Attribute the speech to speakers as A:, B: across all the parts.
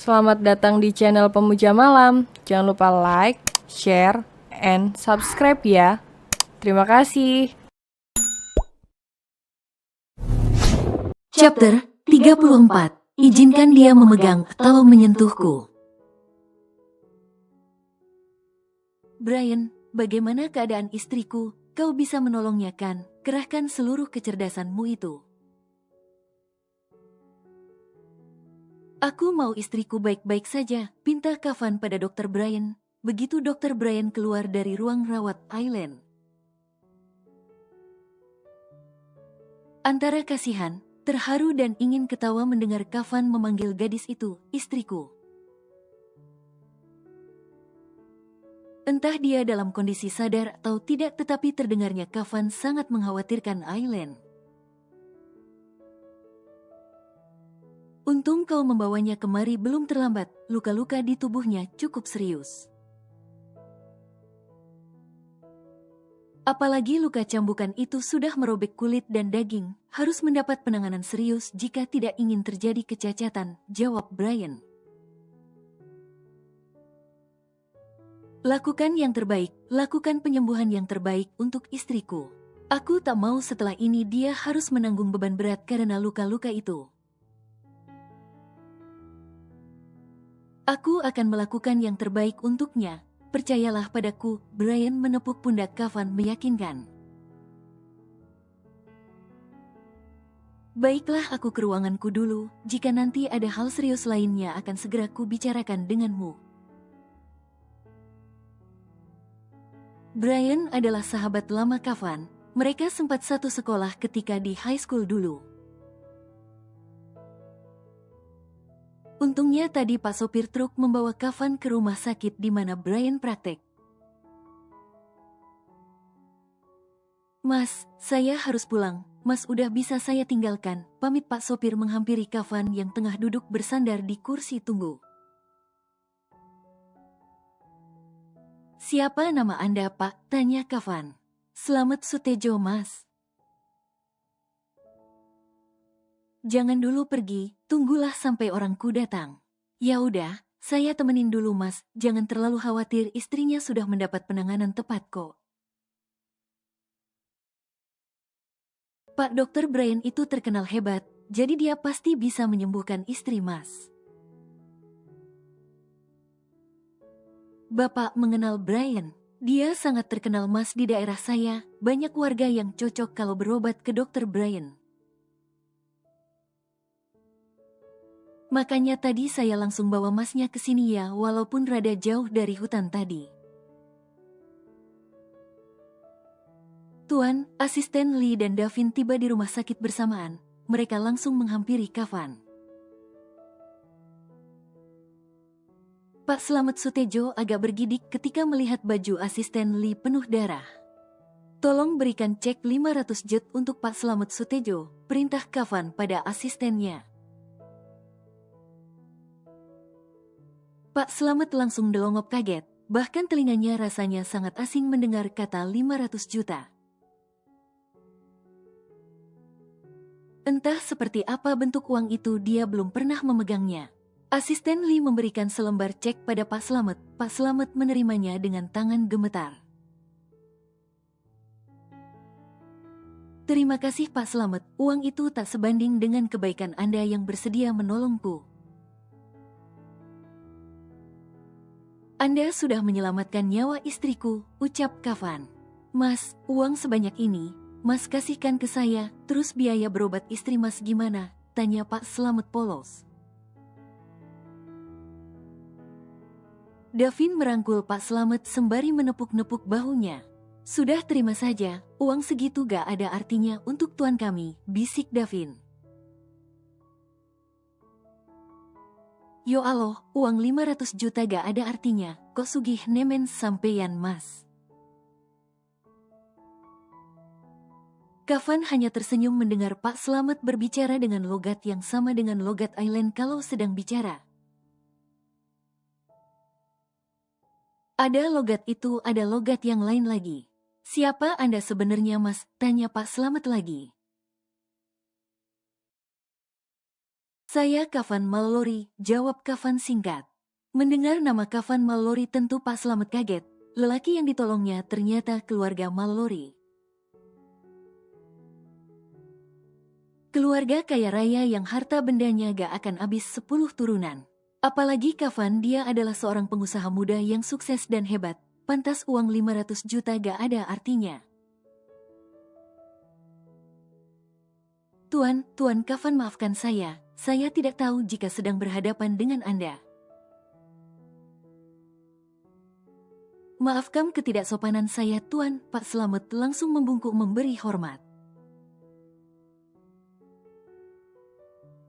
A: Selamat datang di channel Pemuja Malam. Jangan lupa like, share, and subscribe ya. Terima kasih.
B: Chapter 34. Izinkan dia memegang atau menyentuhku. Brian, bagaimana keadaan istriku? Kau bisa menolongnya kan? Kerahkan seluruh kecerdasanmu itu. Aku mau istriku baik-baik saja, pinta Kafan pada Dr. Brian. Begitu Dr. Brian keluar dari ruang rawat Aileen. Antara kasihan, terharu dan ingin ketawa mendengar Kafan memanggil gadis itu, istriku. Entah dia dalam kondisi sadar atau tidak, tetapi terdengarnya Kafan sangat mengkhawatirkan Aileen. Untung kau membawanya kemari belum terlambat, luka-luka di tubuhnya cukup serius. Apalagi luka cambukan itu sudah merobek kulit dan daging, harus mendapat penanganan serius jika tidak ingin terjadi kecacatan, jawab Brian. Lakukan yang terbaik, lakukan penyembuhan yang terbaik untuk istriku. Aku tak mau setelah ini dia harus menanggung beban berat karena luka-luka itu. Aku akan melakukan yang terbaik untuknya. Percayalah padaku, Brian menepuk pundak Kafan meyakinkan. Baiklah, aku ke ruanganku dulu. Jika nanti ada hal serius lainnya akan segera ku bicarakan denganmu. Brian adalah sahabat lama Kafan. Mereka sempat satu sekolah ketika di high school dulu. Untungnya tadi Pak sopir truk membawa Kafan ke rumah sakit di mana Brian praktek. Mas, saya harus pulang. Mas udah bisa saya tinggalkan. Pamit. Pak sopir menghampiri Kafan yang tengah duduk bersandar di kursi tunggu. Siapa nama Anda, Pak? Tanya Kafan. Selamat Sutejo, Mas. Jangan dulu pergi, tunggulah sampai orangku datang. Ya udah, saya temenin dulu Mas, jangan terlalu khawatir, istrinya sudah mendapat penanganan tepat kok. Pak Dr. Brian itu terkenal hebat, jadi dia pasti bisa menyembuhkan istri Mas. Bapak mengenal Brian, dia sangat terkenal Mas di daerah saya, banyak warga yang cocok kalau berobat ke Dr. Brian. Makanya tadi saya langsung bawa Masnya ke sini ya, walaupun rada jauh dari hutan tadi. Tuan, asisten Lee dan Davin tiba di rumah sakit bersamaan. Mereka langsung menghampiri Kafan. Pak Slamet Sutejo agak bergidik ketika melihat baju asisten Lee penuh darah. Tolong berikan cek 500 jut untuk Pak Slamet Sutejo, perintah Kafan pada asistennya. Pak Slamet langsung delongop kaget, bahkan telinganya rasanya sangat asing mendengar kata 500 juta. Entah seperti apa bentuk uang itu, dia belum pernah memegangnya. Asisten Lee memberikan selembar cek pada Pak Slamet. Pak Slamet menerimanya dengan tangan gemetar. Terima kasih Pak Slamet, uang itu tak sebanding dengan kebaikan Anda yang bersedia menolongku. Anda sudah menyelamatkan nyawa istriku, ucap Kafan. Mas, uang sebanyak ini, Mas kasihkan ke saya, terus biaya berobat istri Mas gimana? Tanya Pak Slamet polos. Davin merangkul Pak Slamet sembari menepuk-nepuk bahunya. Sudah terima saja, uang segitu gak ada artinya untuk tuan kami, bisik Davin. Yo aloh, uang 500 juta gak ada artinya, kok sugih nemen sampeyan Mas. Kafan hanya tersenyum mendengar Pak Slamet berbicara dengan logat yang sama dengan logat Aileen kalau sedang bicara. Ada logat itu, ada logat yang lain lagi. Siapa Anda sebenarnya Mas? Tanya Pak Slamet lagi. Saya Kavan Mallory, jawab Kavan singkat. Mendengar nama Kavan Mallory tentu Pak Slamet kaget. Lelaki yang ditolongnya ternyata keluarga Mallory. Keluarga kaya raya yang harta bendanya gak akan habis 10 turunan. Apalagi Kavan, dia adalah seorang pengusaha muda yang sukses dan hebat. Pantas uang 500 juta gak ada artinya. Tuan Kavan, maafkan saya tidak tahu jika sedang berhadapan dengan Anda. Maafkan ketidaksopanan saya, Tuan. Pak Slamet langsung membungkuk memberi hormat.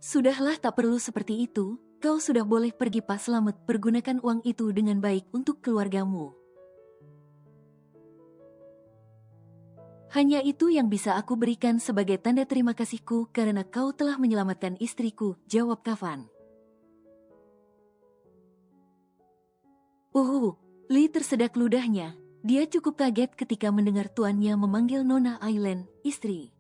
B: Sudahlah, tak perlu seperti itu. Kau sudah boleh pergi, Pak Slamet. Pergunakan uang itu dengan baik untuk keluargamu. Hanya itu yang bisa aku berikan sebagai tanda terima kasihku karena kau telah menyelamatkan istriku, jawab Kavan. Lee tersedak ludahnya. Dia cukup kaget ketika mendengar tuannya memanggil Nona Aileen, istri.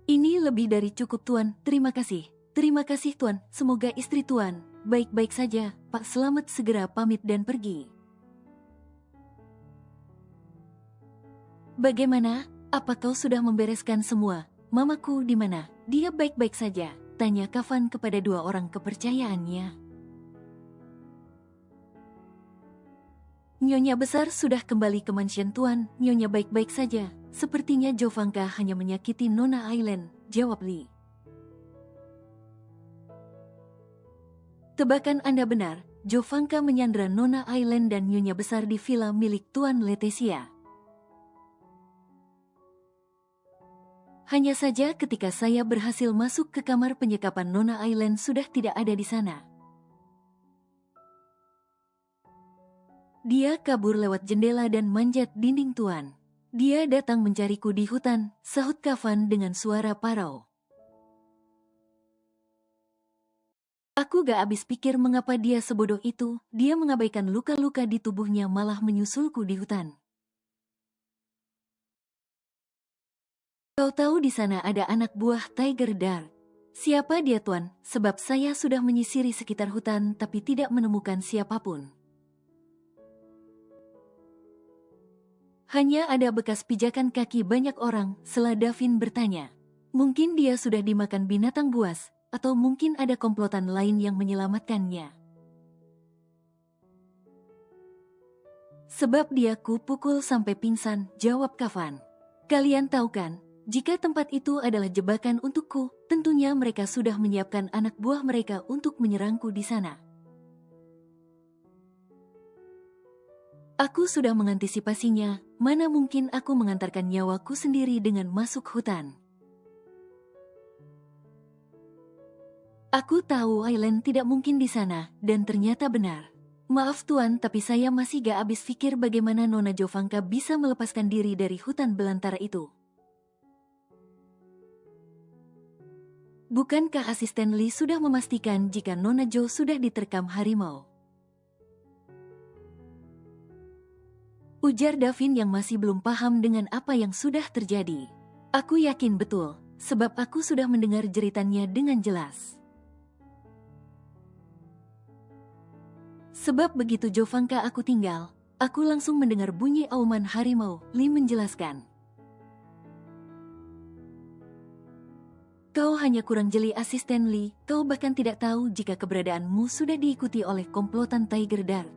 B: Ini lebih dari cukup, Tuan. Terima kasih. Terima kasih, Tuan. Semoga istri Tuan baik-baik saja. Pak Slamet segera pamit dan pergi. Bagaimana? Apa kau sudah membereskan semua? Mamaku di mana? Dia baik-baik saja, tanya Kavan kepada dua orang kepercayaannya. Nyonya besar sudah kembali ke mansion, Tuan. Nyonya baik-baik saja. Sepertinya Jovanka hanya menyakiti Nona Aileen, jawab Lee. Tebakan Anda benar. Jovanka menyandra Nona Aileen dan Nyonya besar di villa milik Tuan Leticia. Hanya saja ketika saya berhasil masuk ke kamar penyekapan, Nona Aileen sudah tidak ada di sana. Dia kabur lewat jendela dan manjat dinding, Tuan. Dia datang mencariku di hutan, sahut Kavan dengan suara parau. Aku gak habis pikir mengapa dia sebodoh itu. Dia mengabaikan luka-luka di tubuhnya malah menyusulku di hutan. Kau tahu di sana ada anak buah Tiger Dark. Siapa dia, Tuan? Sebab saya sudah menyisiri sekitar hutan tapi tidak menemukan siapapun. Hanya ada bekas pijakan kaki banyak orang, sela Davin bertanya. Mungkin dia sudah dimakan binatang buas, atau mungkin ada komplotan lain yang menyelamatkannya. Sebab dia kupukul sampai pingsan, jawab Kavan. Kalian tahu kan? Jika tempat itu adalah jebakan untukku, tentunya mereka sudah menyiapkan anak buah mereka untuk menyerangku di sana. Aku sudah mengantisipasinya, mana mungkin aku mengantarkan nyawaku sendiri dengan masuk hutan. Aku tahu Aileen tidak mungkin di sana, dan ternyata benar. Maaf, Tuan, tapi saya masih gak habis pikir bagaimana Nona Jovanka bisa melepaskan diri dari hutan belantara itu. Bukankah asisten Lee sudah memastikan jika Nona Jo sudah diterkam harimau? Ujar Davin yang masih belum paham dengan apa yang sudah terjadi. Aku yakin betul, sebab aku sudah mendengar jeritannya dengan jelas. Sebab begitu Jovanka aku tinggal, aku langsung mendengar bunyi auman harimau, Lee menjelaskan. Kau hanya kurang jeli, asisten Lee. Kau bahkan tidak tahu jika keberadaanmu sudah diikuti oleh komplotan Tiger Dark.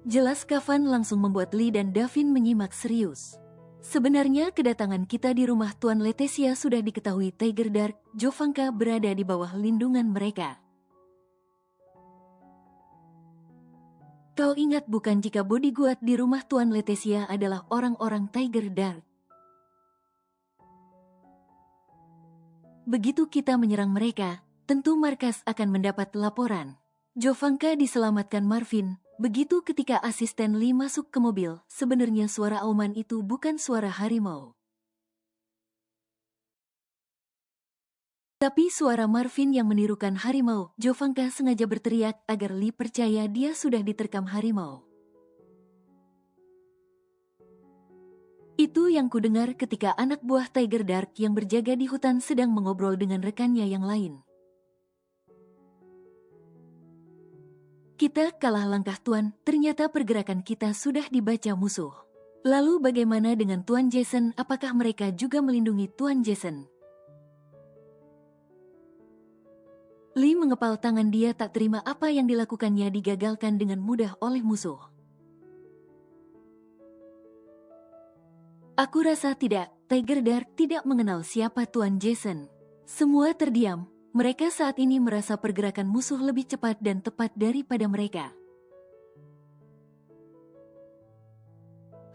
B: Jelas Kavan langsung membuat Lee dan Davin menyimak serius. Sebenarnya kedatangan kita di rumah Tuan Leticia sudah diketahui Tiger Dark. Jovanka berada di bawah lindungan mereka. Kau ingat bukan jika bodyguard di rumah Tuan Leticia adalah orang-orang Tiger Dark? Begitu kita menyerang mereka, tentu markas akan mendapat laporan. Jovanka diselamatkan Marvin. Begitu ketika asisten Lee masuk ke mobil, sebenarnya suara auman itu bukan suara harimau. Tapi suara Marvin yang menirukan harimau. Jovanka sengaja berteriak agar Lee percaya dia sudah diterkam harimau. Itu yang kudengar ketika anak buah Tiger Dark yang berjaga di hutan sedang mengobrol dengan rekannya yang lain. Kita kalah langkah Tuan, ternyata pergerakan kita sudah dibaca musuh. Lalu bagaimana dengan Tuan Jason, apakah mereka juga melindungi Tuan Jason? Lee mengepal tangan, dia tak terima apa yang dilakukannya digagalkan dengan mudah oleh musuh. Aku rasa tidak, Tiger Dark tidak mengenal siapa Tuan Jason. Semua terdiam, mereka saat ini merasa pergerakan musuh lebih cepat dan tepat daripada mereka.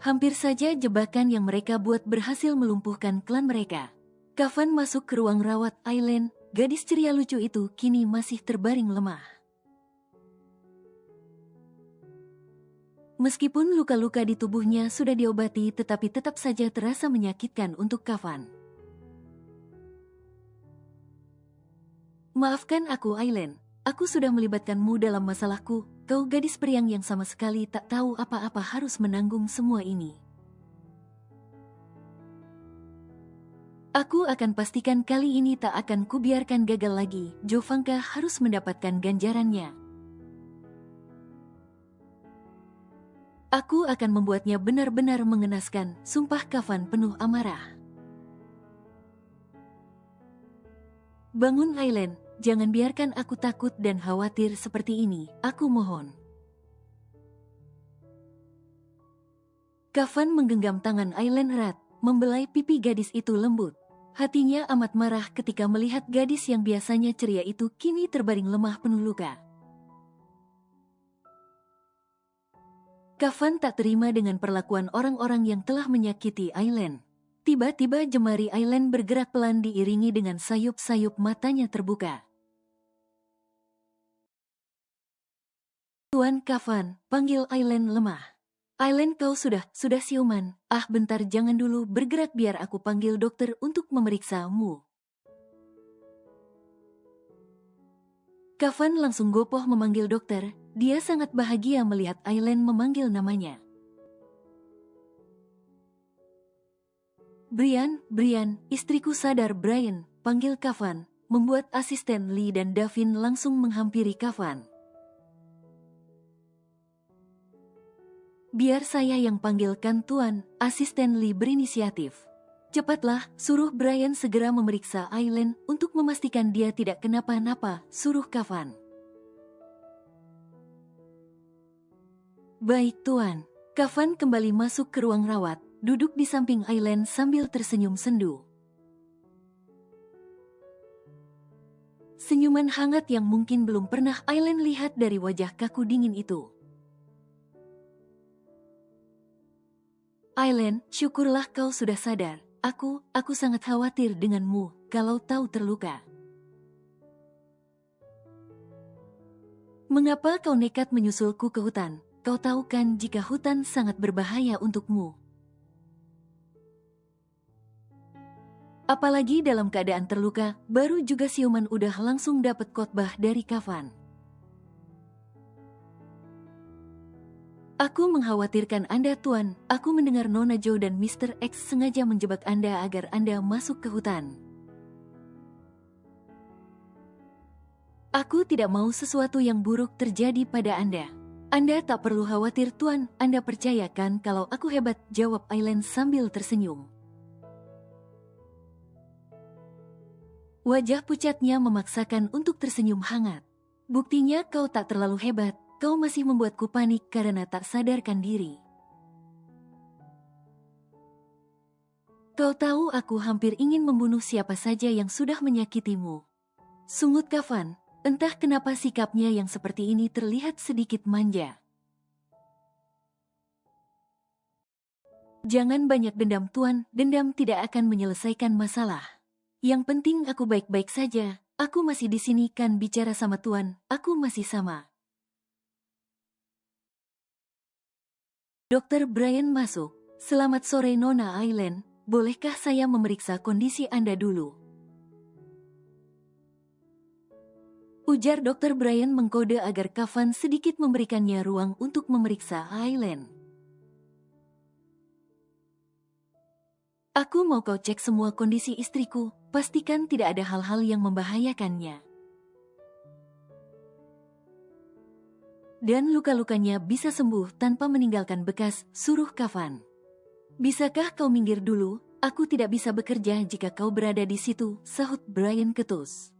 B: Hampir saja jebakan yang mereka buat berhasil melumpuhkan klan mereka. Kavan masuk ke ruang rawat Aileen, gadis ceria lucu itu kini masih terbaring lemah. Meskipun luka-luka di tubuhnya sudah diobati, tetapi tetap saja terasa menyakitkan untuk Kavan. Maafkan aku Aileen, aku sudah melibatkanmu dalam masalahku, kau gadis periang yang sama sekali tak tahu apa-apa harus menanggung semua ini. Aku akan pastikan kali ini tak akan kubiarkan gagal lagi, Jovanka harus mendapatkan ganjarannya. Aku akan membuatnya benar-benar mengenaskan, sumpah Kavan penuh amarah. Bangun Aileen, jangan biarkan aku takut dan khawatir seperti ini, aku mohon. Kavan menggenggam tangan Aileen erat, membelai pipi gadis itu lembut. Hatinya amat marah ketika melihat gadis yang biasanya ceria itu kini terbaring lemah penuh luka. Kavan tak terima dengan perlakuan orang-orang yang telah menyakiti Aileen. Tiba-tiba jemari Aileen bergerak pelan diiringi dengan sayup-sayup matanya terbuka. Tuan Kavan, panggil Aileen lemah. Aileen, kau sudah siuman. Ah bentar, jangan dulu bergerak, biar aku panggil dokter untuk memeriksamu. Kavan langsung gopoh memanggil dokter. Dia sangat bahagia melihat Aileen memanggil namanya. Brian, istriku sadar. Brian, panggil Kavan, membuat asisten Lee dan Davin langsung menghampiri Kavan. Biar saya yang panggilkan Tuan, asisten Lee berinisiatif. Cepatlah, suruh Brian segera memeriksa Aileen untuk memastikan dia tidak kenapa-napa, suruh Kavan. Baik Tuan. Kavan kembali masuk ke ruang rawat, duduk di samping Aileen sambil tersenyum sendu. Senyuman hangat yang mungkin belum pernah Aileen lihat dari wajah kaku dingin itu. Aileen, syukurlah kau sudah sadar. Aku sangat khawatir denganmu, kalau tahu terluka. Mengapa kau nekat menyusulku ke hutan? Kau tahu kan jika hutan sangat berbahaya untukmu. Apalagi dalam keadaan terluka, baru juga siuman udah langsung dapat khotbah dari Kavan. Aku mengkhawatirkan Anda Tuan, aku mendengar Nona Joe dan Mr. X sengaja menjebak Anda agar Anda masuk ke hutan. Aku tidak mau sesuatu yang buruk terjadi pada Anda. Anda tak perlu khawatir Tuan, Anda percayakan kalau aku hebat, jawab Aileen sambil tersenyum. Wajah pucatnya memaksakan untuk tersenyum hangat. Buktinya kau tak terlalu hebat, kau masih membuatku panik karena tak sadarkan diri. Kau tahu aku hampir ingin membunuh siapa saja yang sudah menyakitimu. Sungut Kavan, entah kenapa sikapnya yang seperti ini terlihat sedikit manja. Jangan banyak dendam Tuan, dendam tidak akan menyelesaikan masalah. Yang penting aku baik-baik saja, aku masih di sini kan bicara sama Tuan, aku masih sama. Dokter Brian masuk. Selamat sore Nona Aileen, bolehkah saya memeriksa kondisi Anda dulu? Ujar Dokter Brian mengkode agar Kavan sedikit memberikannya ruang untuk memeriksa Aileen. Aku mau kau cek semua kondisi istriku, pastikan tidak ada hal-hal yang membahayakannya. Dan luka-lukanya bisa sembuh tanpa meninggalkan bekas, suruh Kafan. Bisakah kau minggir dulu? Aku tidak bisa bekerja jika kau berada di situ, sahut Brian ketus.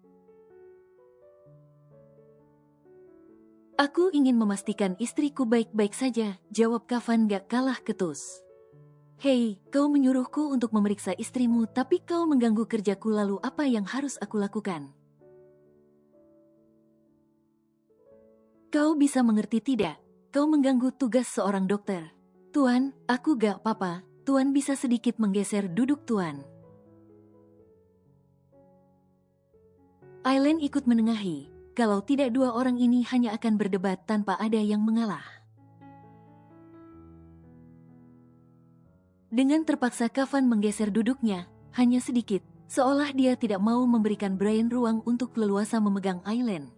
B: Aku ingin memastikan istriku baik-baik saja, jawab Kafan gak kalah ketus. Hei, kau menyuruhku untuk memeriksa istrimu tapi kau mengganggu kerjaku, lalu apa yang harus aku lakukan? Kau bisa mengerti tidak? Kau mengganggu tugas seorang dokter. Tuan, aku gak apa-apa. Tuan bisa sedikit menggeser duduk Tuan. Aileen ikut menengahi. Kalau tidak, dua orang ini hanya akan berdebat tanpa ada yang mengalah. Dengan terpaksa Kafan menggeser duduknya, hanya sedikit, seolah dia tidak mau memberikan Brian ruang untuk leluasa memegang Aileen.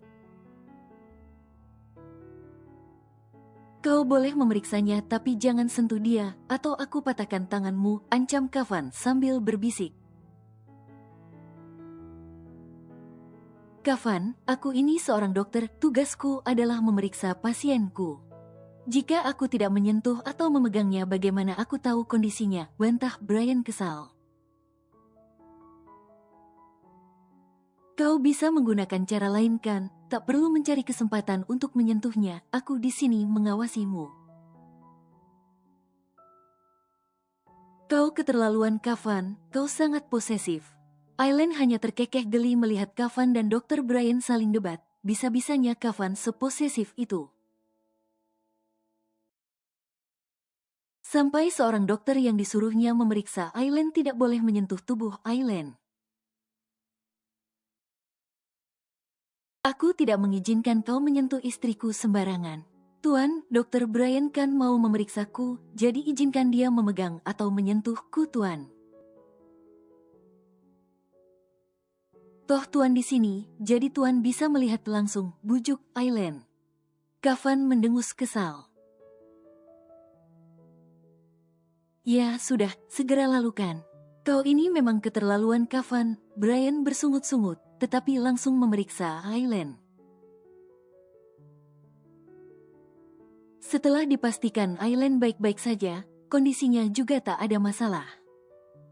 B: Kau boleh memeriksanya tapi jangan sentuh dia, atau aku patahkan tanganmu, ancam Kafan sambil berbisik. Kafan, aku ini seorang dokter, tugasku adalah memeriksa pasienku. Jika aku tidak menyentuh atau memegangnya, bagaimana aku tahu kondisinya? Bantah Brian kesal. Kau bisa menggunakan cara lain kan? Tak perlu mencari kesempatan untuk menyentuhnya, aku di sini mengawasimu. Kau keterlaluan Kafan, kau sangat posesif. Aileen hanya terkekeh geli melihat Kafan dan Dr. Brian saling debat, bisa-bisanya Kafan seposesif itu. Sampai seorang dokter yang disuruhnya memeriksa Aileen tidak boleh menyentuh tubuh Aileen. Aku tidak mengizinkan kau menyentuh istriku sembarangan. Tuan, Dr. Brian kan mau memeriksaku, jadi izinkan dia memegang atau menyentuhku, Tuan. Toh Tuan di sini, jadi Tuan bisa melihat langsung, bujuk Aileen. Kafan mendengus kesal. Ya sudah, segera lakukan. Kau ini memang keterlaluan Kafan, Brian bersungut-sungut, tetapi langsung memeriksa Aileen. Setelah dipastikan Aileen baik-baik saja, kondisinya juga tak ada masalah.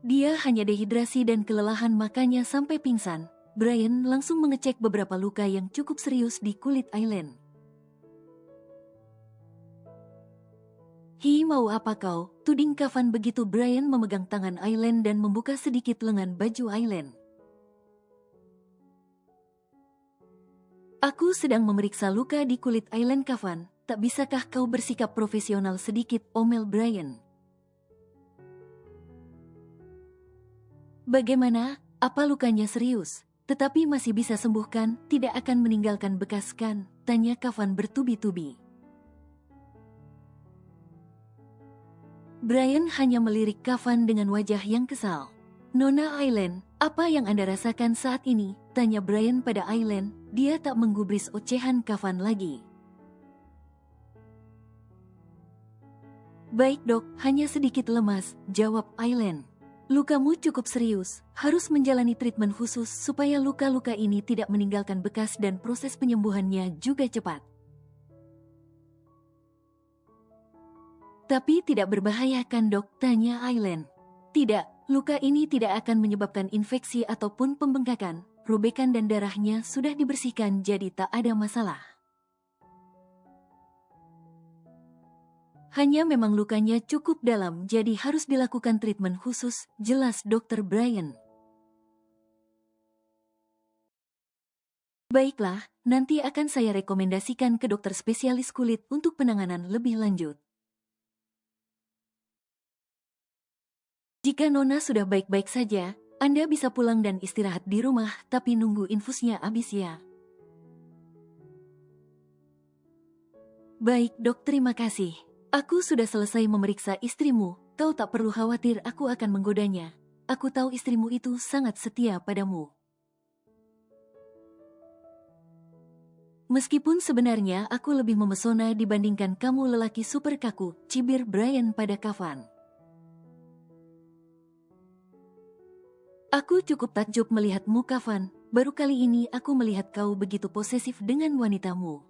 B: Dia hanya dehidrasi dan kelelahan, makanya sampai pingsan. Brian langsung mengecek beberapa luka yang cukup serius di kulit Aileen. Hi, mau apa kau? Tuding Kafan begitu Brian memegang tangan Aileen dan membuka sedikit lengan baju Aileen. Aku sedang memeriksa luka di kulit Aileen, Kafan. Tak bisakah kau bersikap profesional sedikit, omel Brian. Bagaimana? Apa lukanya serius? Tetapi masih bisa sembuhkan, tidak akan meninggalkan bekas kan? Tanya Kafan bertubi-tubi. Brian hanya melirik Kafan dengan wajah yang kesal. Nona Aileen, apa yang Anda rasakan saat ini? Tanya Brian pada Aileen. Dia tak menggubris ocehan Kafan lagi. Baik dok, hanya sedikit lemas, jawab Aileen. Lukamu cukup serius, harus menjalani treatment khusus supaya luka-luka ini tidak meninggalkan bekas dan proses penyembuhannya juga cepat. Tapi tidak berbahaya kan dok? Tanya Aileen. Tidak, luka ini tidak akan menyebabkan infeksi ataupun pembengkakan. Robekan dan darahnya sudah dibersihkan, jadi tak ada masalah. Hanya memang lukanya cukup dalam, jadi harus dilakukan treatment khusus, jelas Dr. Brian. Baiklah, nanti akan saya rekomendasikan ke dokter spesialis kulit untuk penanganan lebih lanjut. Jika Nona sudah baik-baik saja, Anda bisa pulang dan istirahat di rumah, tapi nunggu infusnya habis ya. Baik dok, terima kasih. Aku sudah selesai memeriksa istrimu, kau tak perlu khawatir aku akan menggodanya. Aku tahu istrimu itu sangat setia padamu. Meskipun sebenarnya aku lebih memesona dibandingkan kamu lelaki super kaku, cibir Brian pada Kafan. Aku cukup takjub melihatmu, Kafan. Baru kali ini aku melihat kau begitu posesif dengan wanitamu.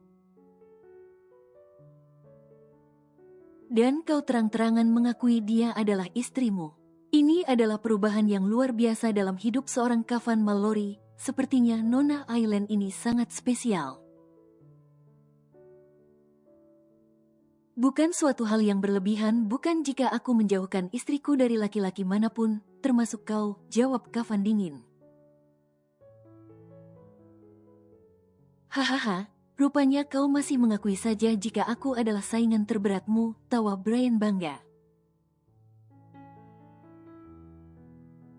B: Dan kau terang-terangan mengakui dia adalah istrimu. Ini adalah perubahan yang luar biasa dalam hidup seorang Kafan Mallory. Sepertinya Nona Aileen ini sangat spesial. Bukan suatu hal yang berlebihan, bukan jika aku menjauhkan istriku dari laki-laki manapun, termasuk kau, jawab Kafan dingin. Hahaha, rupanya kau masih mengakui saja jika aku adalah saingan terberatmu, tawa Brian bangga.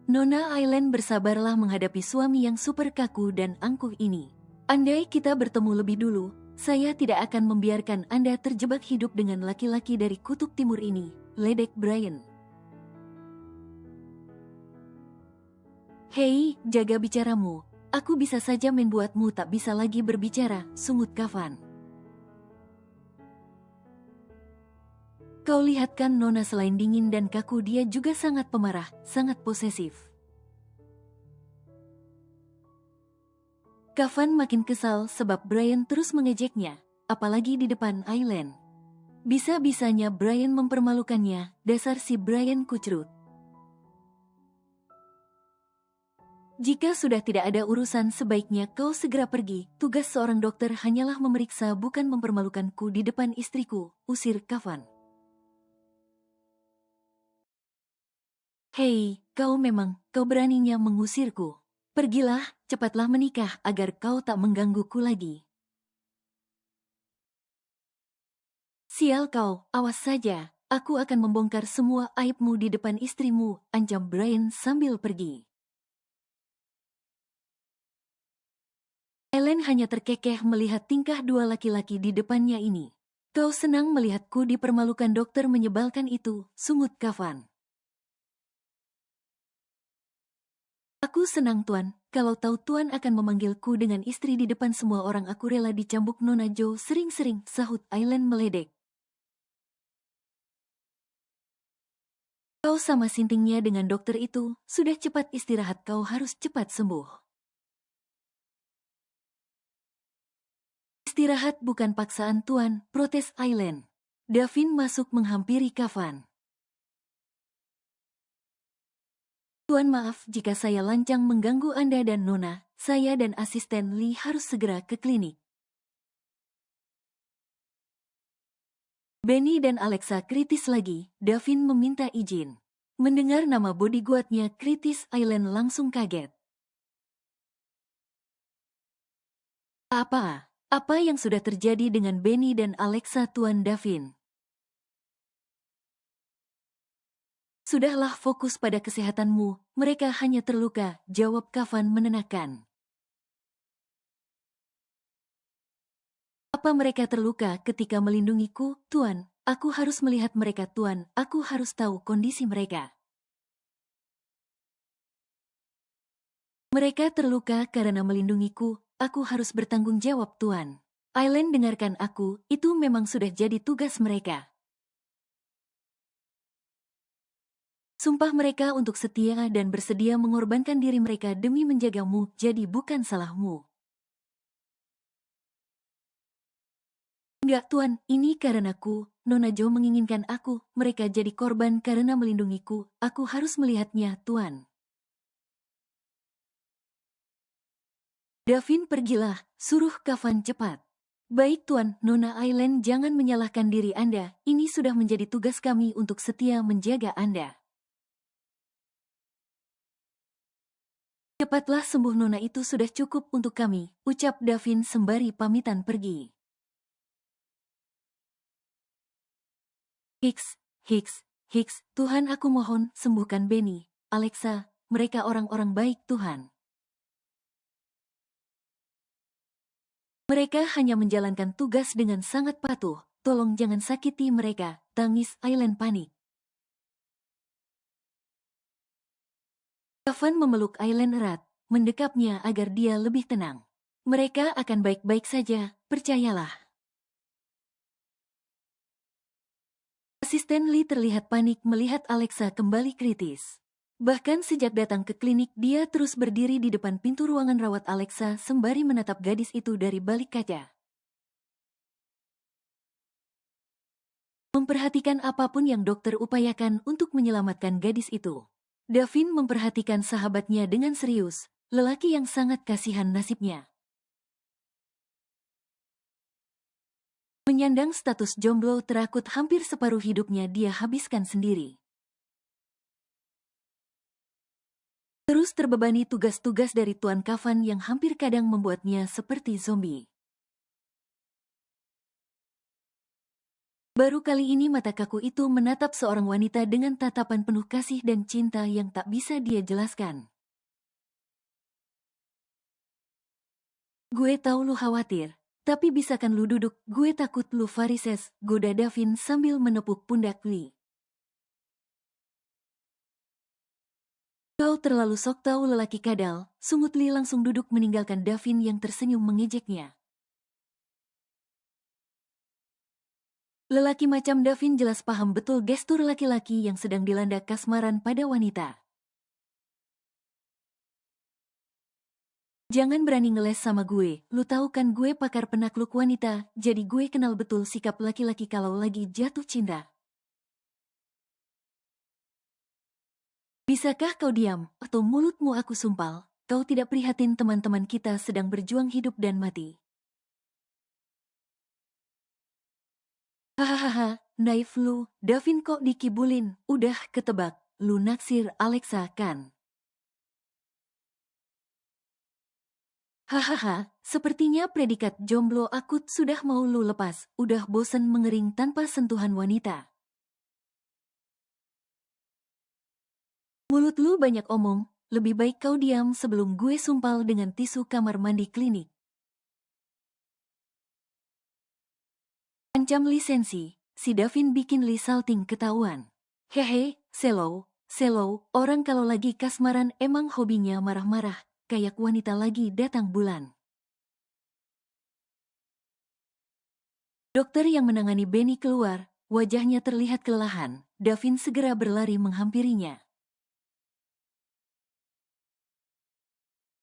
B: Nona Aileen bersabarlah menghadapi suami yang super kaku dan angkuh ini. Andai kita bertemu lebih dulu, saya tidak akan membiarkan Anda terjebak hidup dengan laki-laki dari kutub timur ini, ledek Brian. Hei, jaga bicaramu. Aku bisa saja membuatmu tak bisa lagi berbicara, sungut Kafan. Kau lihat kan Nona selain dingin dan kaku dia juga sangat pemarah, sangat posesif. Kafan makin kesal sebab Brian terus mengejeknya, apalagi di depan Aileen. Bisa-bisanya Brian mempermalukannya, dasar si Brian kucrut. Jika sudah tidak ada urusan sebaiknya kau segera pergi, tugas seorang dokter hanyalah memeriksa bukan mempermalukanku di depan istriku, usir Kafan. Hei, kau beraninya mengusirku. Pergilah, cepatlah menikah agar kau tak menggangguku lagi. Sial kau, awas saja, aku akan membongkar semua aibmu di depan istrimu, ancam Brian sambil pergi. Ellen hanya terkekeh melihat tingkah dua laki-laki di depannya ini. Kau senang melihatku dipermalukan dokter menyebalkan itu, sungut Kafan. Aku senang Tuan, kalau tahu Tuan akan memanggilku dengan istri di depan semua orang aku rela dicambuk Nona Jo sering-sering, sahut Aileen meledek. Kau sama sintingnya dengan dokter itu, sudah cepat istirahat kau harus cepat sembuh. Istirahat bukan paksaan Tuan, protes Aileen. Davin masuk menghampiri Kafan. Tuan maaf jika saya lancang mengganggu Anda dan Nona, saya dan asisten Lee harus segera ke klinik. Benny dan Alexa kritis lagi, Davin meminta izin. Mendengar nama bodyguardnya kritis, Aileen langsung kaget. Apa yang sudah terjadi dengan Benny dan Alexa Tuan Davin? Sudahlah fokus pada kesehatanmu, mereka hanya terluka, jawab Kafan menenangkan. Apa mereka terluka ketika melindungiku, Tuan? Aku harus melihat mereka, Tuan. Aku harus tahu kondisi mereka. Mereka terluka karena melindungiku. Aku harus bertanggung jawab, Tuan. Aileen dengarkan aku, itu memang sudah jadi tugas mereka. Sumpah mereka untuk setia dan bersedia mengorbankan diri mereka demi menjagamu, jadi bukan salahmu. Enggak Tuan, ini karenaku, Nona Jo menginginkan aku, mereka jadi korban karena melindungiku, aku harus melihatnya, Tuan. Davin pergilah, suruh Kafan cepat. Baik Tuan, Nona Aileen jangan menyalahkan diri Anda, ini sudah menjadi tugas kami untuk setia menjaga Anda. Cepatlah sembuh Nona itu sudah cukup untuk kami, ucap Davin sembari pamitan pergi. Hiks, Tuhan aku mohon sembuhkan Benny, Alexa, mereka orang-orang baik Tuhan. Mereka hanya menjalankan tugas dengan sangat patuh, tolong jangan sakiti mereka, tangis Aileen panik. Kafan memeluk Aileen erat, mendekapnya agar dia lebih tenang. Mereka akan baik-baik saja, percayalah. Asisten Lee terlihat panik melihat Alexa kembali kritis. Bahkan sejak datang ke klinik, dia terus berdiri di depan pintu ruangan rawat Alexa sembari menatap gadis itu dari balik kaca. Memperhatikan apapun yang dokter upayakan untuk menyelamatkan gadis itu. Davin memperhatikan sahabatnya dengan serius, lelaki yang sangat kasihan nasibnya. Menyandang status jomblo terakut hampir separuh hidupnya dia habiskan sendiri. Terus terbebani tugas-tugas dari Tuan Kafan yang hampir kadang membuatnya seperti zombie. Baru kali ini mata kaku itu menatap seorang wanita dengan tatapan penuh kasih dan cinta yang tak bisa dia jelaskan. Gue tahu lu khawatir, tapi bisakan lu duduk, gue takut lu varises, goda Davin sambil menepuk pundak Lee. Kau terlalu sok tahu lelaki kadal, sungut Lee langsung duduk meninggalkan Davin yang tersenyum mengejeknya. Lelaki macam Davin jelas paham betul gestur laki-laki yang sedang dilanda kasmaran pada wanita. Jangan berani ngeles sama gue, lu tahu kan gue pakar penakluk wanita, jadi gue kenal betul sikap laki-laki kalau lagi jatuh cinta. Bisakah kau diam, atau mulutmu aku sumpal, kau tidak prihatin teman-teman kita sedang berjuang hidup dan mati. Hahaha, naif lu, Davin kok dikibulin, udah ketebak, lu naksir Alexa kan? Hahaha, sepertinya predikat jomblo akut sudah mau lu lepas, udah bosen mengering tanpa sentuhan wanita. Mulut lu banyak omong, lebih baik kau diam sebelum gue sumpal dengan tisu kamar mandi klinik. Ancam lisensi, si Davin bikin Lee salting ketahuan. Hehe, selo, orang kalau lagi kasmaran emang hobinya marah-marah, kayak wanita lagi datang bulan. Dokter yang menangani Benny keluar, wajahnya terlihat kelelahan. Davin segera berlari menghampirinya.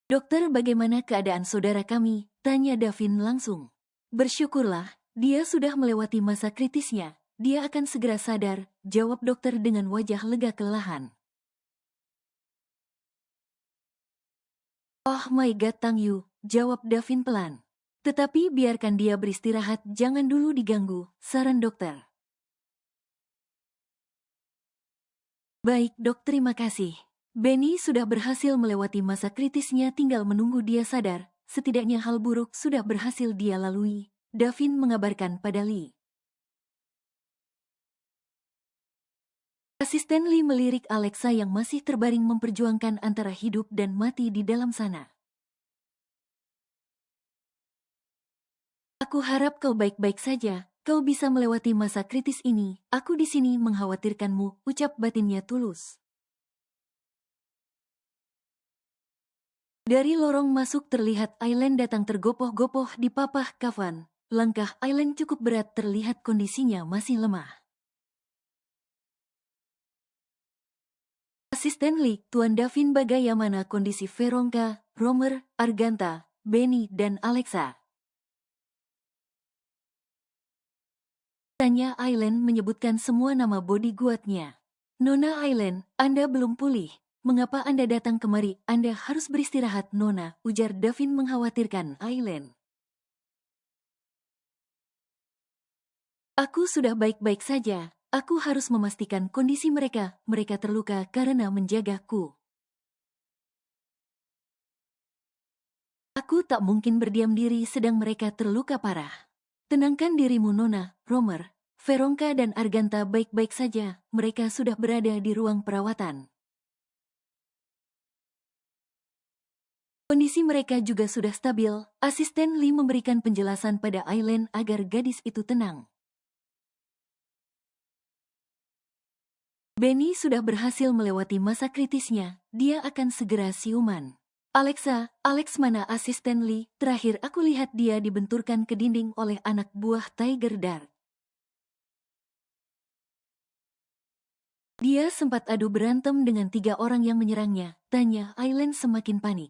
B: Dokter, bagaimana keadaan saudara kami? Tanya Davin langsung. Bersyukurlah, dia sudah melewati masa kritisnya. Dia akan segera sadar, jawab dokter dengan wajah lega kelelahan. Oh my god Tang Yu, jawab Davin pelan. Tetapi biarkan dia beristirahat, jangan dulu diganggu, saran dokter. Baik dok, terima kasih. Benny sudah berhasil melewati masa kritisnya, tinggal menunggu dia sadar. Setidaknya hal buruk sudah berhasil dia lalui, Davin mengabarkan pada Lee. Asisten Lee melirik Alexa yang masih terbaring memperjuangkan antara hidup dan mati di dalam sana. Aku harap kau baik-baik saja, kau bisa melewati masa kritis ini, aku di sini mengkhawatirkanmu, ucap batinnya tulus. Dari lorong masuk terlihat Aileen datang tergopoh-gopoh di papah Kafan. Langkah Aileen cukup berat, terlihat kondisinya masih lemah. Asisten Lee, Tuan Davin, bagaimana kondisi Veronica, Romer, Arganta, Benny, dan Alexa? Tanya Aileen menyebutkan semua nama bodyguardnya. Nona Aileen, Anda belum pulih. Mengapa Anda datang kemari? Anda harus beristirahat, Nona, ujar Davin mengkhawatirkan Aileen. Aku sudah baik-baik saja. Aku harus memastikan kondisi mereka. Mereka terluka karena menjagaku. Aku tak mungkin berdiam diri sedang mereka terluka parah. Tenangkan dirimu, Nona, Romer, Veronica dan Arganta baik-baik saja. Mereka sudah berada di ruang perawatan. Kondisi mereka juga sudah stabil. Asisten Lee memberikan penjelasan pada Aileen agar gadis itu tenang. Benny sudah berhasil melewati masa kritisnya. Dia akan segera siuman. Alexa, Alex mana asisten Lee? Terakhir aku lihat dia dibenturkan ke dinding oleh anak buah Tiger Dark. Dia sempat adu berantem dengan 3 orang yang menyerangnya, tanya Aileen semakin panik.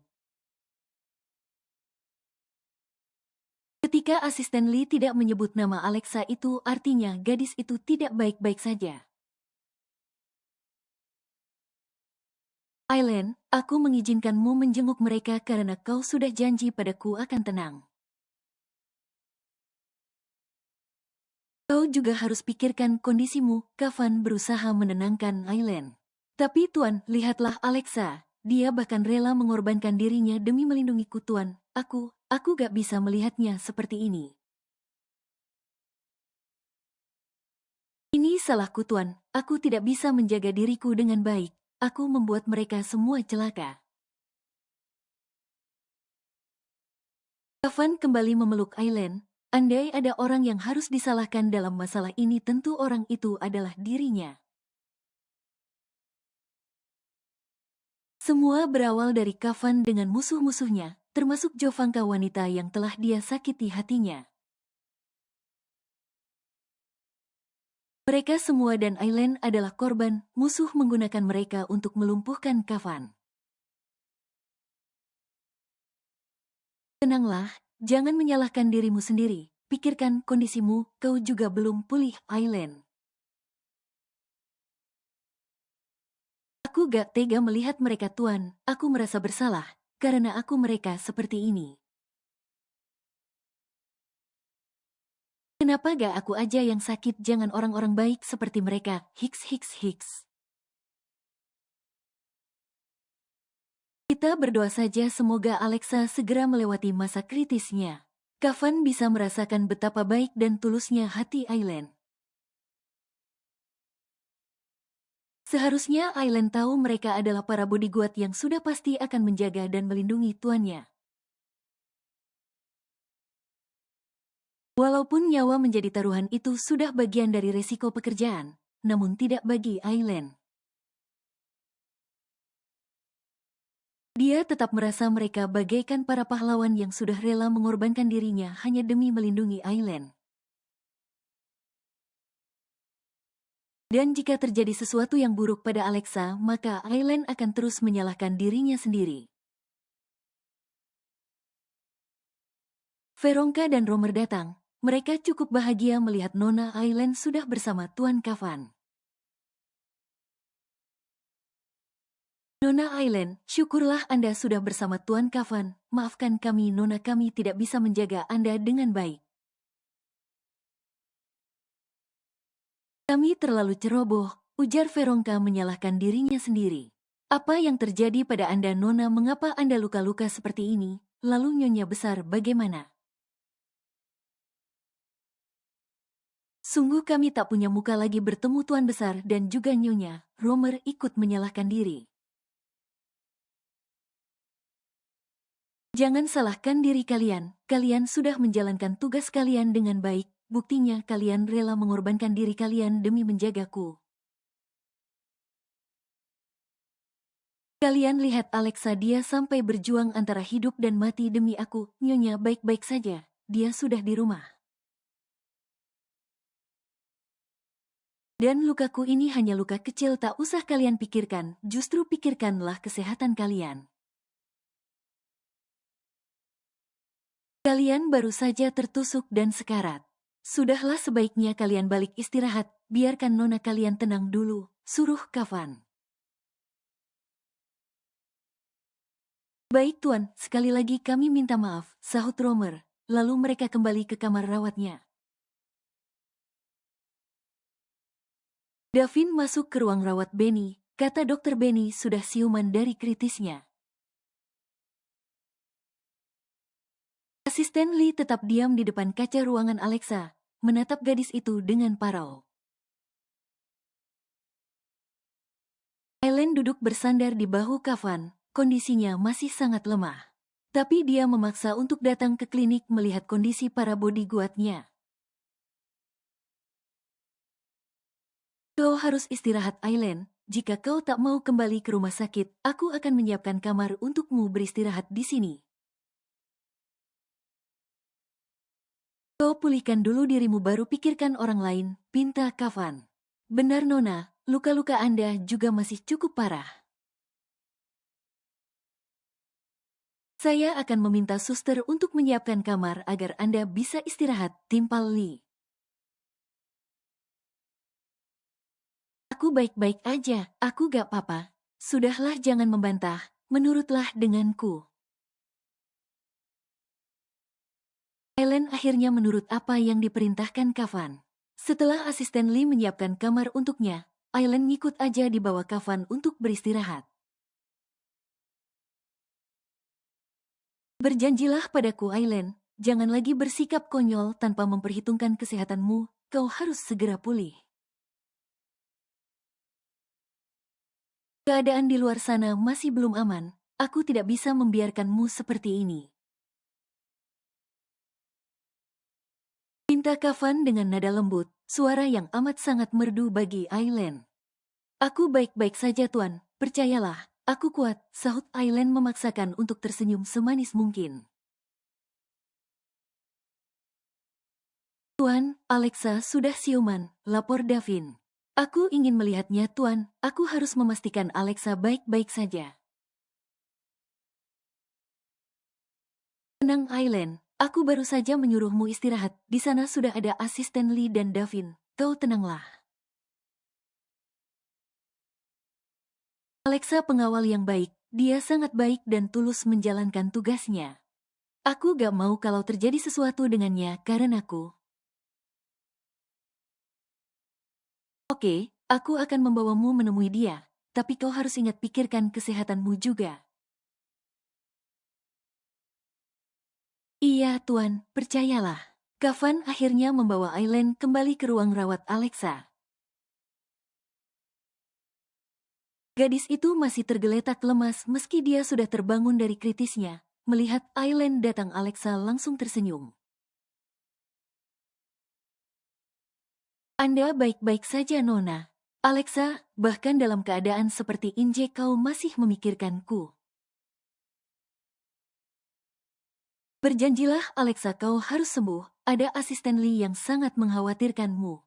B: Ketika asisten Lee tidak menyebut nama Alexa itu artinya gadis itu tidak baik-baik saja. Aileen, aku mengizinkanmu menjenguk mereka karena kau sudah janji padaku akan tenang. Kau juga harus pikirkan kondisimu, Kavan berusaha menenangkan Aileen. Tapi Tuan, lihatlah Alexa, dia bahkan rela mengorbankan dirinya demi melindungiku Tuan. Aku gak bisa melihatnya seperti ini. Ini salahku Tuan, aku tidak bisa menjaga diriku dengan baik. Aku membuat mereka semua celaka. Kavan kembali memeluk Aileen. Andai ada orang yang harus disalahkan dalam masalah ini tentu orang itu adalah dirinya. Semua berawal dari Kavan dengan musuh-musuhnya, termasuk Jovanka wanita yang telah dia sakiti hatinya. Mereka semua dan Aileen adalah korban, musuh menggunakan mereka untuk melumpuhkan Kavan. Tenanglah, jangan menyalahkan dirimu sendiri. Pikirkan kondisimu, kau juga belum pulih, Aileen. Aku gak tega melihat mereka Tuan, aku merasa bersalah, karena aku mereka seperti ini. Kenapa gak aku aja yang sakit, jangan orang-orang baik seperti mereka, hiks. Kita berdoa saja semoga Alexa segera melewati masa kritisnya. Kavan bisa merasakan betapa baik dan tulusnya hati Aileen. Seharusnya Aileen tahu mereka adalah para bodyguard yang sudah pasti akan menjaga dan melindungi tuannya. Walaupun nyawa menjadi taruhan itu sudah bagian dari resiko pekerjaan, namun tidak bagi Aileen. Dia tetap merasa mereka bagaikan para pahlawan yang sudah rela mengorbankan dirinya hanya demi melindungi Aileen. Dan jika terjadi sesuatu yang buruk pada Alexa, maka Aileen akan terus menyalahkan dirinya sendiri. Veronica dan Romer datang. Mereka cukup bahagia melihat Nona Aileen sudah bersama Tuan Kavan. Nona Aileen, syukurlah Anda sudah bersama Tuan Kavan. Maafkan kami Nona, kami tidak bisa menjaga Anda dengan baik. Kami terlalu ceroboh, ujar Veronica menyalahkan dirinya sendiri. Apa yang terjadi pada Anda Nona, mengapa Anda luka-luka seperti ini? Lalu Nyonya Besar bagaimana? Sungguh kami tak punya muka lagi bertemu Tuan Besar dan juga Nyonya. Romer ikut menyalahkan diri. Jangan salahkan diri kalian, kalian sudah menjalankan tugas kalian dengan baik, buktinya kalian rela mengorbankan diri kalian demi menjagaku. Kalian lihat Alexa, dia sampai berjuang antara hidup dan mati demi aku. Nyonya baik-baik saja, dia sudah di rumah. Dan lukaku ini hanya luka kecil, tak usah kalian pikirkan, justru pikirkanlah kesehatan kalian. Kalian baru saja tertusuk dan sekarat. Sudahlah sebaiknya kalian balik istirahat, biarkan Nona kalian tenang dulu, suruh Kavan. Baik Tuan, sekali lagi kami minta maaf, sahut Romer. Lalu mereka kembali ke kamar rawatnya. Davin masuk ke ruang rawat Benny, kata dokter Benny sudah siuman dari kritisnya. Asisten Lee tetap diam di depan kaca ruangan Alexa, menatap gadis itu dengan parau. Aileen duduk bersandar di bahu Kavan, kondisinya masih sangat lemah. Tapi dia memaksa untuk datang ke klinik melihat kondisi para bodyguard-nya. Kau harus istirahat Aileen, jika kau tak mau kembali ke rumah sakit, aku akan menyiapkan kamar untukmu beristirahat di sini. Kau pulihkan dulu dirimu baru pikirkan orang lain, pinta Kavan. Benar Nona, luka-luka Anda juga masih cukup parah. Saya akan meminta suster untuk menyiapkan kamar agar Anda bisa istirahat, timpal Lee. Aku baik-baik aja, aku gak apa-apa. Sudahlah jangan membantah, menurutlah denganku. Aileen akhirnya menurut apa yang diperintahkan Kafan. Setelah asisten Lee menyiapkan kamar untuknya, Aileen ngikut aja di bawah Kafan untuk beristirahat. Berjanjilah padaku Aileen, jangan lagi bersikap konyol tanpa memperhitungkan kesehatanmu, kau harus segera pulih. Keadaan di luar sana masih belum aman, aku tidak bisa membiarkanmu seperti ini. Pinta Kafan dengan nada lembut, suara yang amat sangat merdu bagi Aileen. Aku baik-baik saja tuan, percayalah, aku kuat, sahut Aileen memaksakan untuk tersenyum semanis mungkin. Tuan, Alexa sudah siuman, lapor Davin. Aku ingin melihatnya tuan, aku harus memastikan Alexa baik-baik saja. Tenang Aileen, aku baru saja menyuruhmu istirahat, di sana sudah ada asisten Lee dan Davin, kau tenanglah. Alexa pengawal yang baik, dia sangat baik dan tulus menjalankan tugasnya. Aku gak mau kalau terjadi sesuatu dengannya karenaku. Oke, aku akan membawamu menemui dia, tapi kau harus ingat pikirkan kesehatanmu juga. Iya tuan, percayalah. Kafan akhirnya membawa Aileen kembali ke ruang rawat Alexa. Gadis itu masih tergeletak lemas meski dia sudah terbangun dari kritisnya. Melihat Aileen datang Alexa langsung tersenyum. Anda baik-baik saja Nona. Alexa, bahkan dalam keadaan seperti ini kau masih memikirkanku. Berjanjilah Alexa kau harus sembuh, ada asisten Lee yang sangat mengkhawatirkanmu.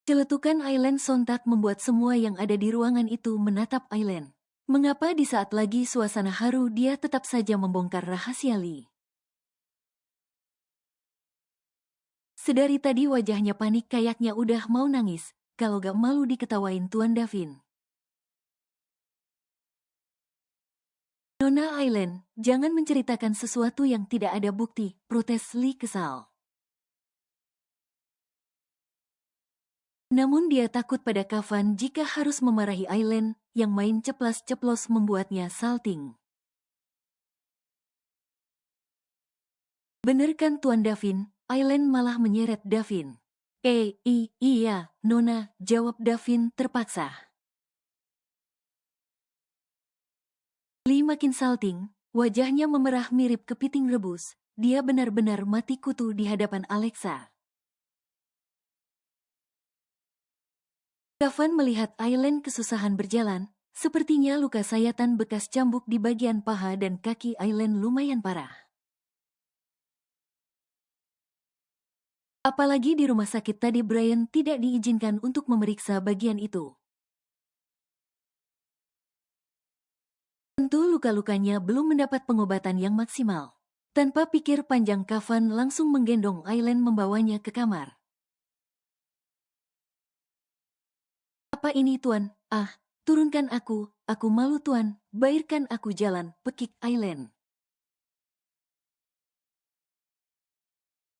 B: Celetukan Aileen sontak membuat semua yang ada di ruangan itu menatap Aileen. Mengapa di saat lagi suasana haru dia tetap saja membongkar rahasia Lee? Sedari tadi wajahnya panik kayaknya udah mau nangis, kalau gak malu diketawain Tuan Davin. Nona Aileen, jangan menceritakan sesuatu yang tidak ada bukti, protes Lee kesal. Namun dia takut pada Kafan jika harus memarahi Aileen, yang main ceplas-ceplos membuatnya salting. Bener kan Tuan Davin? Aileen malah menyeret Davin. Iya, Nona, jawab Davin terpaksa. Lee makin salting, wajahnya memerah mirip kepiting rebus. Dia benar-benar mati kutu di hadapan Alexa. Kafan melihat Aileen kesusahan berjalan, sepertinya luka sayatan bekas cambuk di bagian paha dan kaki Aileen lumayan parah. Apalagi di rumah sakit tadi Brian tidak diizinkan untuk memeriksa bagian itu. Tentu luka-lukanya belum mendapat pengobatan yang maksimal. Tanpa pikir panjang Kafan langsung menggendong Aileen membawanya ke kamar. Apa ini tuan? Turunkan aku malu tuan, bayarkan aku jalan, pekik Aileen.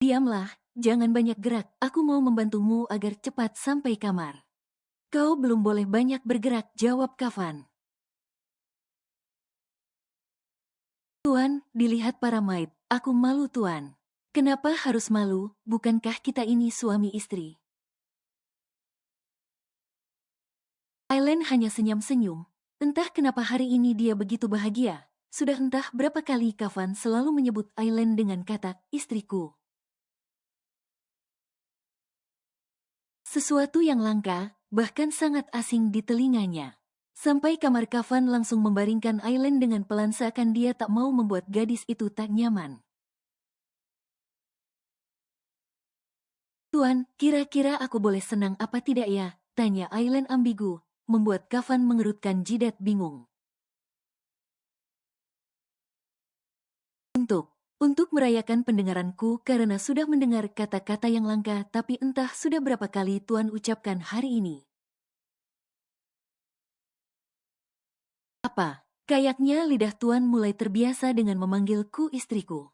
B: Diamlah, jangan banyak gerak, aku mau membantumu agar cepat sampai kamar. Kau belum boleh banyak bergerak, jawab Kafan. Tuan, dilihat para maid, aku malu tuan. Kenapa harus malu, bukankah kita ini suami istri? Aileen hanya senyum-senyum. Entah kenapa hari ini dia begitu bahagia. Sudah entah berapa kali Kafan selalu menyebut Aileen dengan kata, istriku. Sesuatu yang langka, bahkan sangat asing di telinganya. Sampai kamar Kafan langsung membaringkan Aileen dengan pelan seakan dia tak mau membuat gadis itu tak nyaman. Tuan, kira-kira aku boleh senang apa tidak ya? Tanya Aileen ambigu, membuat Kafan mengerutkan jidat bingung. Untuk merayakan pendengaranku karena sudah mendengar kata-kata yang langka tapi entah sudah berapa kali Tuan ucapkan hari ini. Apa? Kayaknya lidah Tuan mulai terbiasa dengan memanggilku istriku.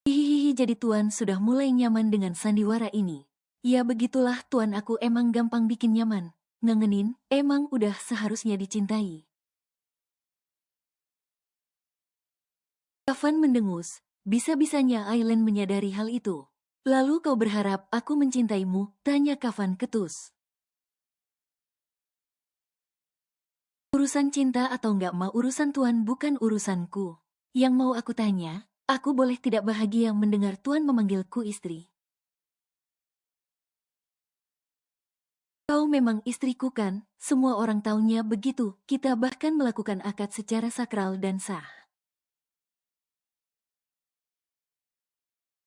B: Hihihi, jadi Tuan sudah mulai nyaman dengan sandiwara ini. Ya begitulah Tuan, aku emang gampang bikin nyaman. Ngangenin, emang udah seharusnya dicintai. Kafan mendengus, bisa-bisanya Aileen menyadari hal itu. Lalu kau berharap aku mencintaimu? Tanya Kafan ketus. Urusan cinta atau nggak mau urusan Tuan bukan urusanku. Yang mau aku tanya, aku boleh tidak bahagia mendengar Tuan memanggilku istri. Kau memang istriku kan? Semua orang taunya begitu, kita bahkan melakukan akad secara sakral dan sah.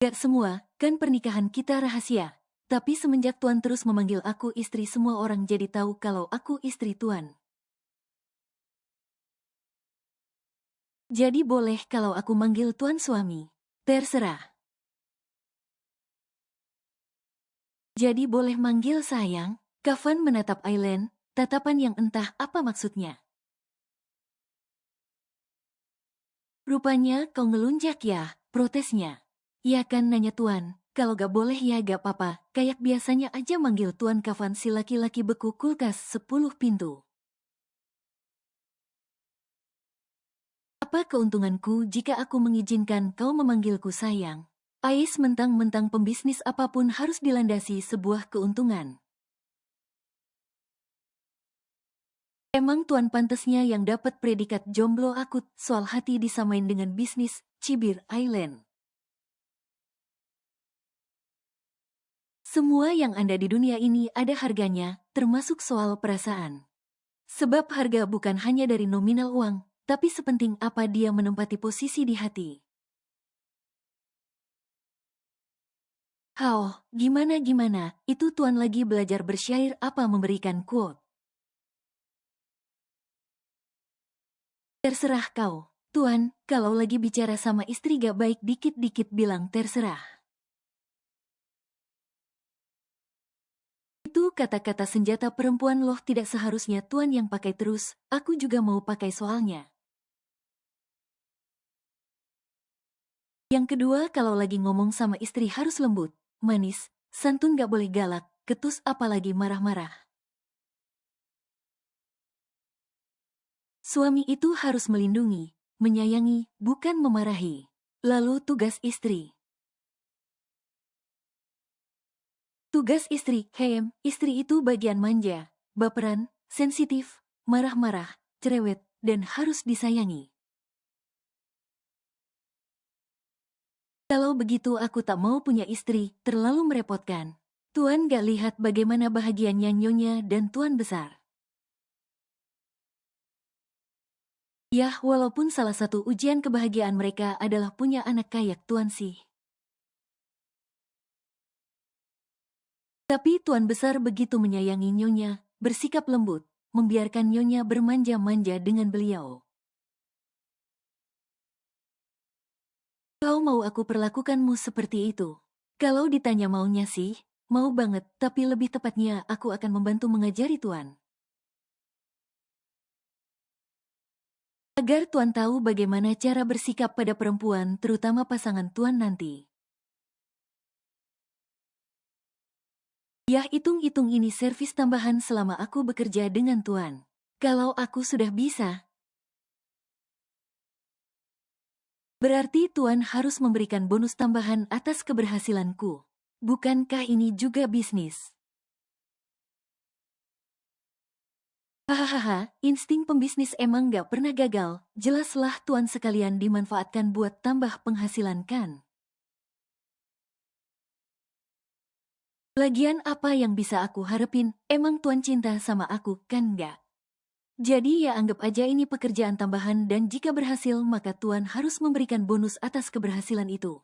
B: Gak semua, kan pernikahan kita rahasia. Tapi semenjak Tuan terus memanggil aku istri, semua orang jadi tahu kalau aku istri Tuan. Jadi boleh kalau aku manggil Tuan suami? Terserah. Jadi boleh manggil sayang? Kafan menatap Aileen, tatapan yang entah apa maksudnya. Rupanya kau ngelunjak ya, protesnya. Ya kan, nanya Tuan, kalau gak boleh ya gak apa-apa, kayak biasanya aja manggil Tuan. Kafan si laki-laki beku kulkas 10 pintu. Apa keuntunganku jika aku mengizinkan kau memanggilku sayang? Ais, mentang-mentang pembisnis apapun harus dilandasi sebuah keuntungan. Emang Tuan pantesnya yang dapat predikat jomblo akut, soal hati disamain dengan bisnis, cibir Aileen. Semua yang ada di dunia ini ada harganya, termasuk soal perasaan. Sebab harga bukan hanya dari nominal uang, tapi sepenting apa dia menempati posisi di hati. Gimana? Itu Tuan lagi belajar bersyair apa memberikan quote? Terserah kau. Tuan, kalau lagi bicara sama istri gak baik dikit-dikit bilang terserah. Itu kata-kata senjata perempuan loh, tidak seharusnya Tuan yang pakai terus, aku juga mau pakai soalnya. Yang kedua, kalau lagi ngomong sama istri harus lembut, manis, santun, gak boleh galak, ketus apalagi marah-marah. Suami itu harus melindungi, menyayangi, bukan memarahi. Lalu tugas istri. Tugas istri, istri itu bagian manja, baperan, sensitif, marah-marah, cerewet, dan harus disayangi. Kalau begitu aku tak mau punya istri, terlalu merepotkan. Tuan gak lihat bagaimana bahagianya Nyonya dan Tuan besar. Yah, walaupun salah satu ujian kebahagiaan mereka adalah punya anak kayak Tuan sih. Tapi Tuan besar begitu menyayangi Nyonya, bersikap lembut, membiarkan Nyonya bermanja-manja dengan beliau. Kau mau aku perlakukanmu seperti itu? Kalau ditanya maunya sih, mau banget, tapi lebih tepatnya aku akan membantu mengajari Tuan. Agar Tuan tahu bagaimana cara bersikap pada perempuan, terutama pasangan Tuan nanti. Yah, hitung-hitung ini servis tambahan selama aku bekerja dengan Tuan. Kalau aku sudah bisa, berarti Tuan harus memberikan bonus tambahan atas keberhasilanku. Bukankah ini juga bisnis? Hahaha, insting pembisnis emang gak pernah gagal. Jelaslah Tuan sekalian dimanfaatkan buat tambah penghasilan kan? Lagian apa yang bisa aku harapin, emang Tuan cinta sama aku kan nggak? Jadi ya anggap aja ini pekerjaan tambahan dan jika berhasil maka Tuan harus memberikan bonus atas keberhasilan itu.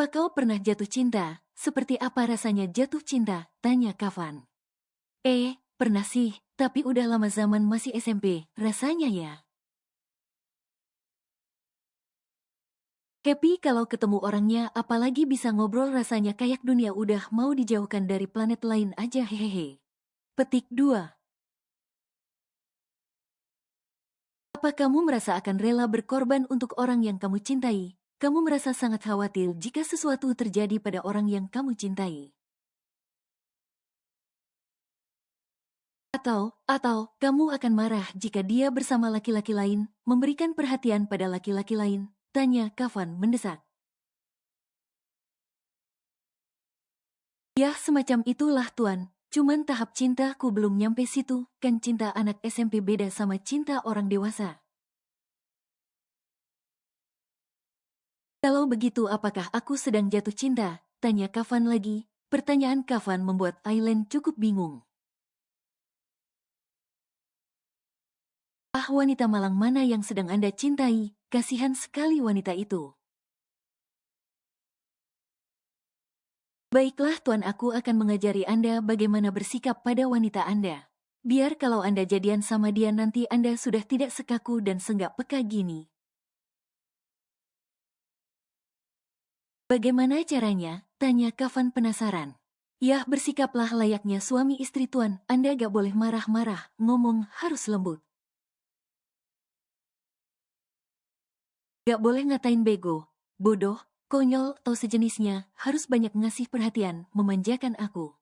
B: Apa kau pernah jatuh cinta? Seperti apa rasanya jatuh cinta? Tanya Kafan. Pernah sih, tapi udah lama zaman masih SMP, rasanya ya. Happy kalau ketemu orangnya, apalagi bisa ngobrol rasanya kayak dunia udah mau dijauhkan dari planet lain aja hehehe. Petik 2. Apa kamu merasa akan rela berkorban untuk orang yang kamu cintai? Kamu merasa sangat khawatir jika sesuatu terjadi pada orang yang kamu cintai. Atau, kamu akan marah jika dia bersama laki-laki lain, memberikan perhatian pada laki-laki lain? Tanya Kafan mendesak. Ya semacam itulah Tuan, cuman tahap cintaku belum nyampe situ, kan cinta anak SMP beda sama cinta orang dewasa. Kalau begitu apakah aku sedang jatuh cinta? Tanya Kafan lagi. Pertanyaan Kafan membuat Aileen cukup bingung. Wanita malang mana yang sedang Anda cintai? Kasihan sekali wanita itu. Baiklah Tuan, aku akan mengajari Anda bagaimana bersikap pada wanita Anda. Biar kalau Anda jadian sama dia nanti Anda sudah tidak sekaku dan senggak peka gini. Bagaimana caranya? Tanya Kafan penasaran. Ya bersikaplah layaknya suami istri Tuan, Anda gak boleh marah-marah, ngomong harus lembut. Gak boleh ngatain bego, bodoh, konyol atau sejenisnya, harus banyak ngasih perhatian, memanjakan aku.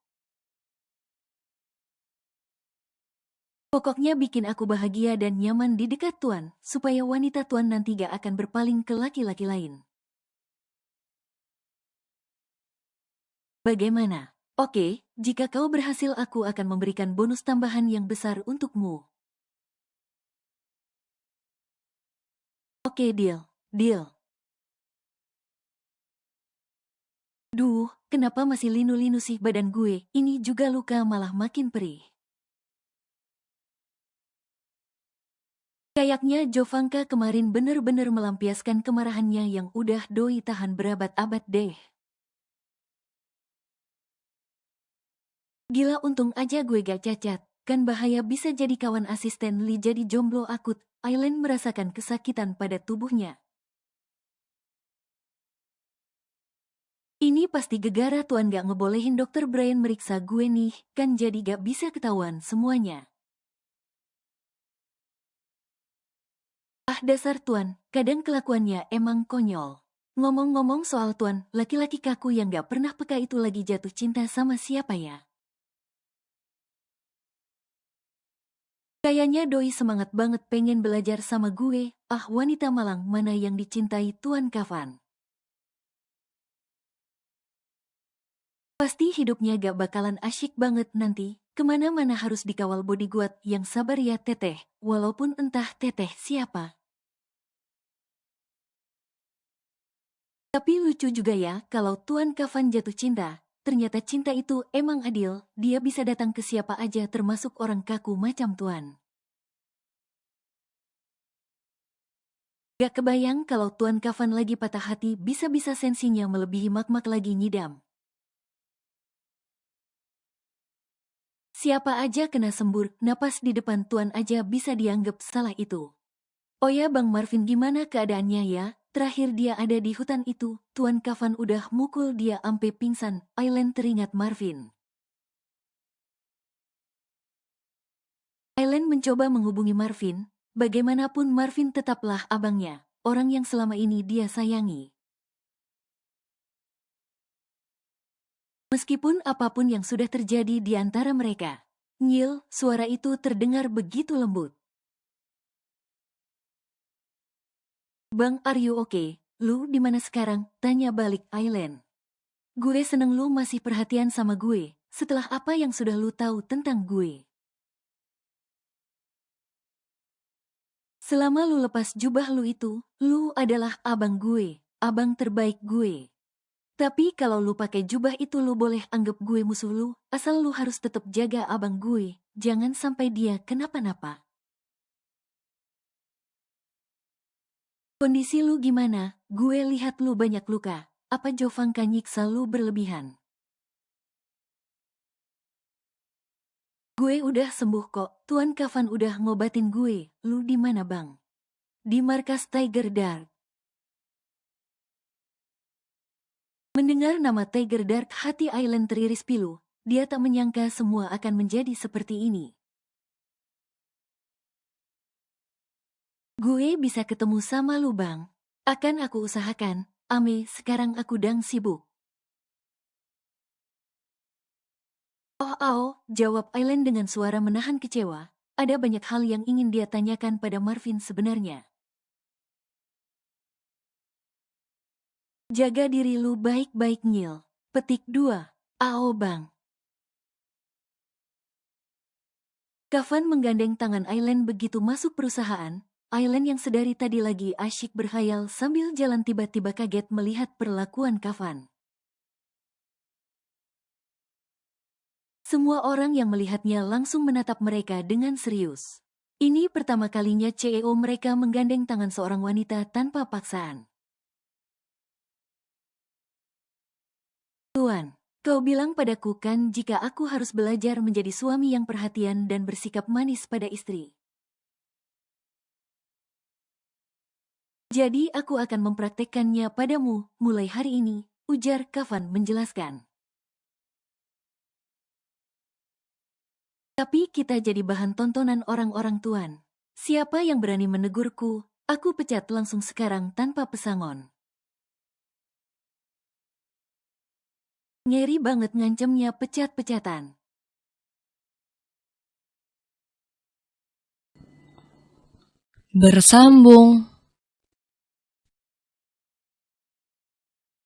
B: Pokoknya bikin aku bahagia dan nyaman di dekat Tuan, supaya wanita Tuan nanti gak akan berpaling ke laki-laki lain. Bagaimana? Oke, jika kau berhasil aku akan memberikan bonus tambahan yang besar untukmu. Oke, deal. Deal. Duh, kenapa masih linu-linu sih badan gue? Ini juga luka malah makin perih. Kayaknya Jovanka kemarin bener-bener melampiaskan kemarahannya yang udah doi tahan berabad-abad deh. Gila, untung aja gue gak cacat. Kan bahaya bisa jadi kawan asisten Lee jadi jomblo akut. Aileen merasakan kesakitan pada tubuhnya. Ini pasti gegara Tuan gak ngebolehin Dokter Brian meriksa gue nih, kan jadi gak bisa ketahuan semuanya. Dasar Tuan, kadang kelakuannya emang konyol. Ngomong-ngomong soal Tuan, laki-laki kaku yang gak pernah peka itu lagi jatuh cinta sama siapa ya? Kayaknya doi semangat banget pengen belajar sama gue. Wanita malang mana yang dicintai Tuan Kafan? Pasti hidupnya gak bakalan asyik banget nanti. Kemana-mana harus dikawal bodyguard yang sabar ya teteh, walaupun entah teteh siapa. Tapi lucu juga ya kalau Tuan Kafan jatuh cinta. Ternyata cinta itu emang adil, dia bisa datang ke siapa aja termasuk orang kaku macam Tuan. Gak kebayang kalau Tuan Kafan lagi patah hati bisa-bisa sensinya melebihi mak-mak lagi ngidam. Siapa aja kena sembur, napas di depan Tuan aja bisa dianggap salah itu. Oh ya Bang Marvin, gimana keadaannya ya? Terakhir dia ada di hutan itu, Tuan Kafan udah mukul dia ampe pingsan. Aileen teringat Marvin. Aileen mencoba menghubungi Marvin. Bagaimanapun Marvin tetaplah abangnya, orang yang selama ini dia sayangi. Meskipun apapun yang sudah terjadi di antara mereka. Ngil, suara itu terdengar begitu lembut. Bang, are you okay? Lu di mana sekarang? Tanya balik Aileen. Gue seneng lu masih perhatian sama gue, setelah apa yang sudah lu tahu tentang gue. Selama lu lepas jubah lu itu, lu adalah abang gue, abang terbaik gue. Tapi kalau lu pakai jubah itu lu boleh anggap gue musuh lu, asal lu harus tetap jaga abang gue, jangan sampai dia kenapa-napa. Kondisi lu gimana? Gue lihat lu banyak luka. apa Jovang nyiksa lu berlebihan? Gue udah sembuh kok, Tuan Kafan udah ngobatin gue. Lu di mana bang? Di markas Tiger Dark. Mendengar nama Tiger Dark, hati Aileen teriris pilu. Dia tak menyangka semua akan menjadi seperti ini. Gue bisa ketemu sama lu bang. Akan aku usahakan. Ame, sekarang aku dang sibuk. Oh, jawab Aileen dengan suara menahan kecewa. Ada banyak hal yang ingin dia tanyakan pada Marvin sebenarnya. Jaga diri lu baik-baik Nyil. Petik 2. Ao bang. Kafan menggandeng tangan Aileen begitu masuk perusahaan. Aileen yang sedari tadi lagi asyik berhayal sambil jalan tiba-tiba kaget melihat perlakuan Kafan. Semua orang yang melihatnya langsung menatap mereka dengan serius. Ini pertama kalinya CEO mereka menggandeng tangan seorang wanita tanpa paksaan. Tuan, kau bilang padaku kan jika aku harus belajar menjadi suami yang perhatian dan bersikap manis pada istri. Jadi aku akan mempraktekkannya padamu mulai hari ini, ujar Kafan menjelaskan. Tapi kita jadi bahan tontonan orang-orang tuan. Siapa yang berani menegurku, aku pecat langsung sekarang tanpa pesangon. Ngeri banget ngancemnya pecat-pecatan.
A: Bersambung.